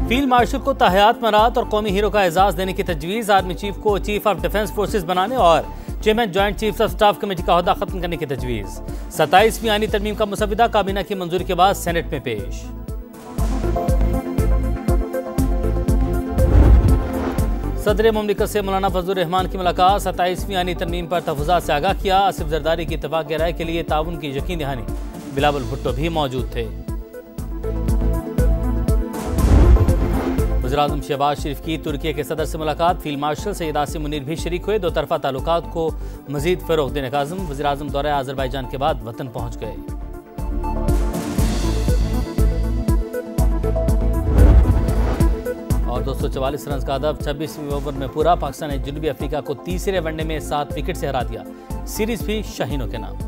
Field marshal को तहयात मरात और कौमी हीरो का एजाज देने की तजवीज़। आर्मी चीफ को चीफ ऑफ डिफेंस फोर्सेज बनाने और chairman joint chief of staff committee का ओहदा खत्म करने की तजवीज़। 27वीं आईनी तरमीम का मुसविदा काबीना की मंजूरी के बाद सेनेट में पेश। सदर मुमलिकत से मौलाना फजलुर रहमान की मुलाकात। 27वीं आईनी तरमीम पर तहफ़्फ़ुज़ात से आगाह किया। आसिफ जरदारी की इत्तफ़ाक़ राय के लिए ताउन की यकीन दहानी। बिलावल भुट्टो भी मौजूद थे। वज़ीर-ए-आज़म शहबाज शरीफ की तुर्की के सदर से मुलाकात। फील्ड मार्शल सैयद आसिम मुनीर भी शरीक हुए। दो तरफ़ा ताल्लुकात को मज़ीद फ़रोग़ देने का आज़म। वज़ीर-ए-आज़म दौरे अज़रबैजान के बाद वतन पहुँच गए। और 244 रन का हदफ 26वें ओवर में पूरा। पाकिस्तान ने जनूबी अफ्रीका को तीसरे वनडे में 7 विकेट से हरा दिया। सीरीज भी शाहीनों के नाम।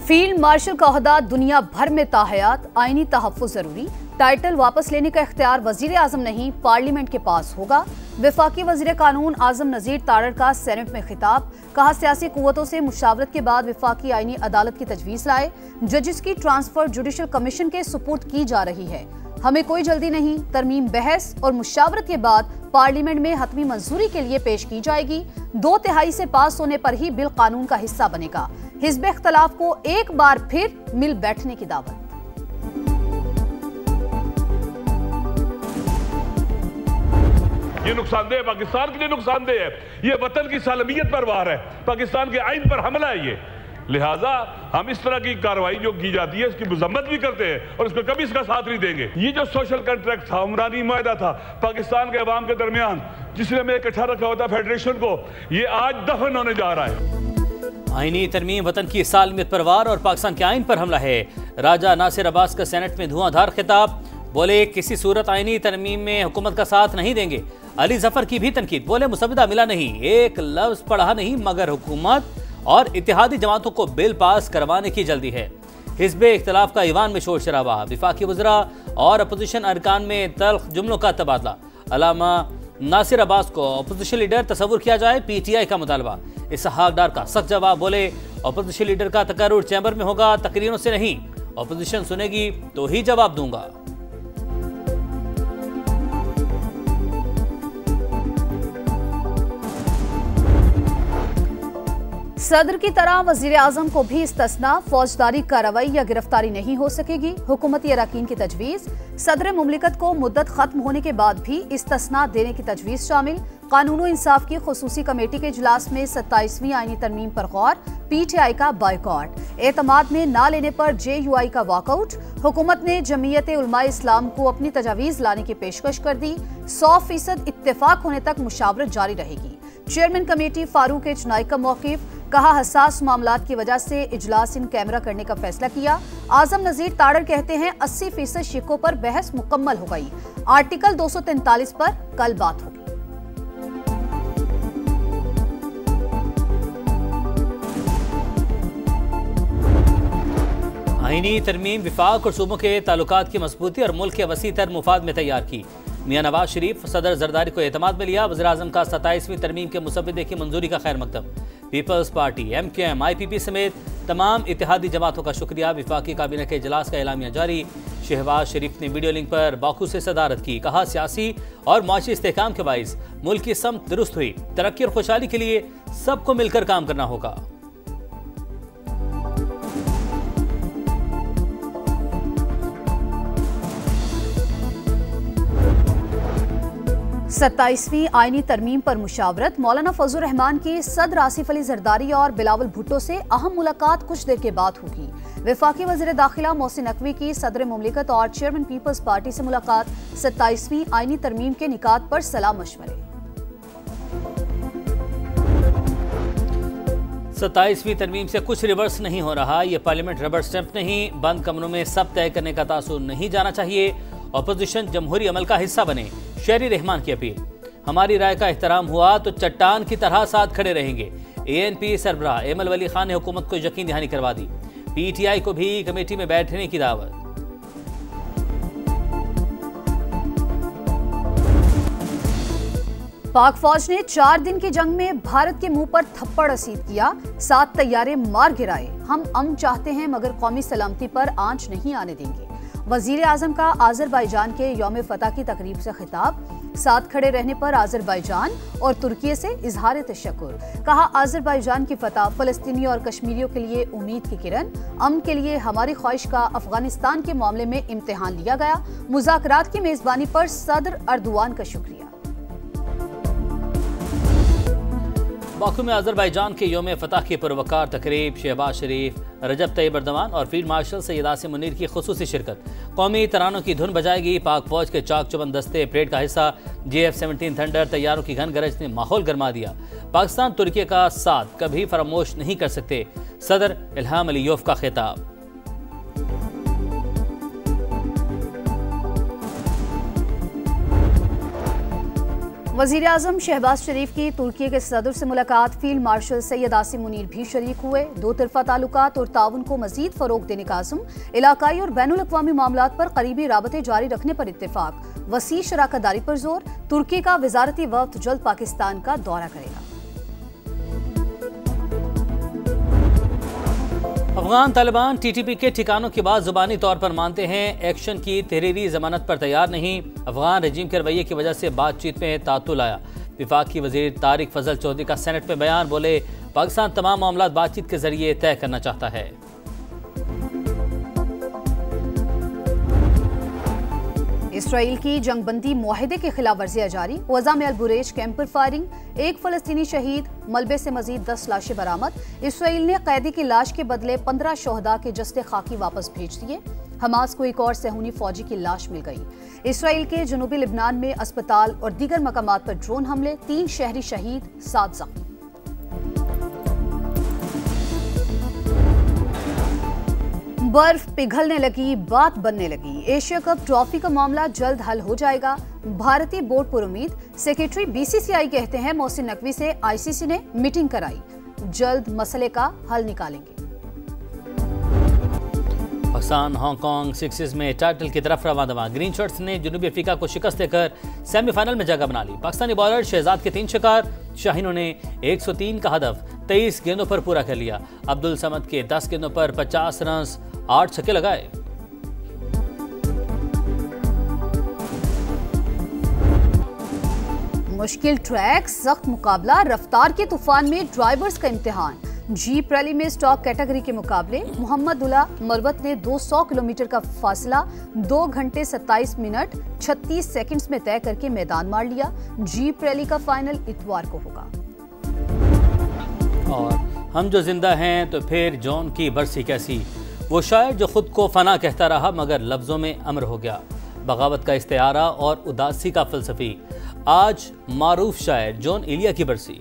फील्ड मार्शल का ओहदा दुनिया भर में ताहयात, आईनी तहफ़्फ़ुज़ जरूरी। टाइटल वापस लेने का इख्तियार वज़ीर आज़म नहीं पार्लियामेंट के पास होगा। वफाकी वज़ीर कानून आज़म नज़ीर तारड़ का सेनेट में खिताब। कहा सियासी कुव्वतों से मुशावरत के बाद वफाकी आईनी अदालत की तजवीज़ लाए। जजेस की ट्रांसफर जुडिशल कमीशन के सुपुर्द की जा रही है। हमें कोई जल्दी नहीं। तरमीम बहस और मुशावरत के बाद पार्लियामेंट में हतमी मंजूरी के लिए पेश की जाएगी। 2/3 से पास होने पर ही बिल कानून का हिस्सा बनेगा। हिज़्ब इख्तिलाफ को एक बार फिर मिल बैठने की दावत। ये नुकसानदेह पाकिस्तान के लिए नुकसानदेह है। ये वतन की सालमियत पर वार है। पाकिस्तान के आइन पर हमला है ये। लिहाजा हम इस तरह की कार्रवाई जो की जाती है इसकी मजम्मत भी करते हैं और इसको कभी इसका साथ नहीं देंगे। ये जो सोशल कॉन्ट्रैक्ट था, उमरानी मुआहदा था पाकिस्तान के अवाम के दरमियान, जिसने हमें इकट्ठा रखा होता फेडरेशन को, ये आज दफन होने जा रहा है। आईनी तरमीम वतन की सालमियत पर वार और पाकिस्तान के आइन पर हमला है। राजा नासिर अब्बास का सेनेट में धुआंधार खिताब। बोले किसी सूरत आईनी तरमीम में हुकूमत का साथ नहीं देंगे। अली जफर की भी तनकीद। बोले मुसविदा मिला नहीं, एक लफ्ज पढ़ा नहीं, मगर हुकूमत और इत्तेहादी जमातों को बिल पास करवाने की जल्दी है। हिज़्ब इख्तिलाफ का ईवान में शोर शराबा। वफाकी वज़रा और अपोजिशन अरकान में तल्ख जुमलों का तबादला। अल्लामा नासिर अब्बास को अपोजिशन लीडर तस्वुर किया जाए। PTI का मुतालबा। इसहाक डार का सख्त जवाब। बोले अपोजिशन लीडर का तकर्रुर चैम्बर में होगा, तकरीरों से नहीं। अपोजिशन सुनेगी तो ही जवाब दूंगा। सदर की तरह वज़ीर आज़म को भी इस्तिस्ना। फौजदारी कार्रवाई या गिरफ्तारी नहीं हो सकेगी। हुकूमती अरकान की तजवीज़। सदर मुमलिकत को मुद्दत खत्म होने के बाद भी इस्तिस्ना देने की तजवीज़ शामिल। कानून व इंसाफ की खुसूसी कमेटी के इजलास में 27वीं आईनी तरमीम पर गौर। PTI का बायकॉट। एतमाद में ना लेने पर JUI का वॉकआउट। हुकूमत ने जमीयत उलमाए इस्लाम को अपनी तजावीज़ लाने की पेशकश कर दी। 100% इत्तेफाक होने तक मुशावरत जारी रहेगी। चेयरमैन कमेटी फारूक एच का मौक़िफ़। कहा हसास मामलात की वजह से इजलास इन कैमरा करने का फैसला किया। आज़म नज़ीर तारड़ कहते हैं 80% शिकों पर बहस मुकम्मल हो गई। आर्टिकल 243 पर कल बात होगी। आईनी तरमीम विफाक और सूबों के ताल्लुकात की मजबूती और मुल्क के वसी तर मुफाद में तैयार की। मियां नवाज शरीफ सदर जरदारी को एतमाद में लिया। वज़ीर आज़म का 27वीं तरमीम के मुसविदे की मंजूरी का खैर मकदम। पीपल्स पार्टी, MQM, IPP समेत तमाम इत्तेहादी जमातों का शुक्रिया। वफाकी काबीना के इजलास का एलामिया जारी। शहबाज शरीफ ने वीडियो लिंक पर बाकू से सदारत की। कहा सियासी और माशी इस्तेहकाम के बाइस मुल्क की समत दुरुस्त हुई। तरक्की और खुशहाली के लिए सबको मिलकर काम करना होगा। 27वीं आईनी तरमीम पर मुशावरत। मौलाना फजलुर रहमान की सदर आसिफ अली जरदारी और बिलावल भुट्टो से अहम मुलाकात कुछ देर के बाद होगी। वफाकी वज़ीर दाखिला मोहसिन नकवी की सदर मुमलिकत और चेयरमैन पीपल्स पार्टी से मुलाकात। 27वीं आईनी तरमीम के निकात पर सलाह मशवरे। 27वीं तरमीम से कुछ रिवर्स नहीं हो रहा। ये पार्लियामेंट रबर स्टैंप नहीं। बंद कमरों में सब तय करने का तासुर नहीं जाना चाहिए। अपोजिशन जमहूरी अमल का हिस्सा बने। शेरी रहमान की अपील। हमारी राय का एहतराम हुआ तो चट्टान की तरह साथ खड़े रहेंगे। ANP सरबराह एमल वली खान ने हुकूमत को यकीन दहानी करवा दी। PTI को भी कमेटी में बैठने की दावत। पाक फौज ने 4 दिन की जंग में भारत के मुंह पर थप्पड़ रसीद किया। 7 तैयारे मार गिराए। हम अमन चाहते हैं मगर कौमी सलामती पर आंच नहीं आने देंगे। वजीर आजम का आज़रबाईजान के यौम फतह की तकरीब से खिताब, साथ खड़े रहने पर आज़रबाईजान और तुर्की से इजहार तशक्कुर। कहा, आज़रबाईजान की फतह फ़लस्तीनी और कश्मीरियों के लिए उम्मीद की किरण, अमन के लिए हमारी ख्वाहिश का अफगानिस्तान के मामले में इम्तिहान लिया गया। मुज़ाकरात की मेजबानी पर सदर अर्दोआन का शुक्रिया। बाकू में आज़रबाईजान के यौम फतह की पुरवकार तकरीब, शहबाज शरीफ, रजब तैयब एर्दोगान और फील्ड मार्शल सैयद आसिम मुनीर की खुसूसी शिरकत। कौमी तरानों की धुन बजाएगी पाक फौज के चाक चौबंद दस्ते। परेड का हिस्सा JF-17 थंडर तैयारों की घन गरज ने माहौल गरमा दिया। पाकिस्तान तुर्की का साथ कभी फरामोश नहीं कर सकते, सदर इल्हाम अलीयोव का खिताब। वजीर आजम शहबाज शरीफ की तुर्की के सदर से मुलाकात, फील्ड मार्शल सैयद आसिम मुनीर भी शरीक हुए। दो तरफा ताल्लुकात और ताउन को मजीद फरोग देने का आज़म, इलाकाई और बैनुल अक़वामी मामलात पर करीबी राबते जारी रखने पर इत्तेफाक, वसी शराकतदारी पर जोर। तुर्की का वजारती वफ्द जल्द पाकिस्तान का दौरा करेगा। अफगान तालिबान TTP के ठिकानों की बात जुबानी तौर पर मानते हैं, एक्शन की तहरीरी जमानत पर तैयार नहीं। अफगान रजीम के रवैये की वजह से बातचीत में तातुल आया। विफाकी वजीर तारिक फजल चौधरी का सेनेट में बयान, बोले पाकिस्तान तमाम मामला बातचीत के जरिए तय करना चाहता है। इसराइल की जंगबंदी मुआहिदे के खिलाफ वर्जियां जारी, वज़ा में अल-बुरेज कैंप पर फायरिंग, एक फलस्तीनी शहीद, मलबे से मजीद 10 लाशें बरामद। इसराइल ने कैदी की लाश के बदले 15 शोहदा के जस्ते खाकी वापस भेज दिए। हमास को एक और सहूनी फौजी की लाश मिल गई। इसराइल के जनूबी लिबनान में अस्पताल और दीगर मकामात पर ड्रोन हमले, 3 शहरी शहीद, 7 जख्मी। बर्फ पिघलने लगी, बात बनने लगी। एशिया कप ट्रॉफी का मामला जल्द हल हो जाएगा, भारतीय बोर्ड पर उम्मीद। सेक्रेटरी BCCI कहते हैं मोहसिन नकवी से ICC ने मीटिंग कराई, जल्द मसले का हल निकालेंगे। पाकिस्तान हांगकांग सिक्सेस में टाइटल की तरफ रवाना। ग्रीन शर्ट्स ने जनूबी अफ्रीका को शिकस्त देकर सेमीफाइनल में जगह बना ली। पाकिस्तानी बॉलर शहजाद के 3 शिकार, शाहीनों ने 103 का हदफ 23 गेंदों पर पूरा कर लिया। अब्दुल समद के 10 गेंदों पर 50 रन, 8 छक्के लगाए। मुश्किल ट्रैक, सख्त मुकाबला, रफ्तार के तूफान में ड्राइवर्स का इम्तिहान। जीप रैली में स्टॉक कैटेगरी के मुकाबले मोहम्मद उला मरवत ने 200 किलोमीटर का फासला 2 घंटे 27 मिनट 36 सेकंड्स में तय करके मैदान मार लिया। जीप रैली का फाइनल इतवार को होगा। और हम जो जिंदा हैं तो फिर जॉन की बरसी कैसी, वो शायर जो खुद को फना कहता रहा मगर लफ्जों में अमर हो गया। बगावत का इस्तेआरा और उदासी का फलसफी, आज मारूफ शायर जॉन एलिया की बरसी।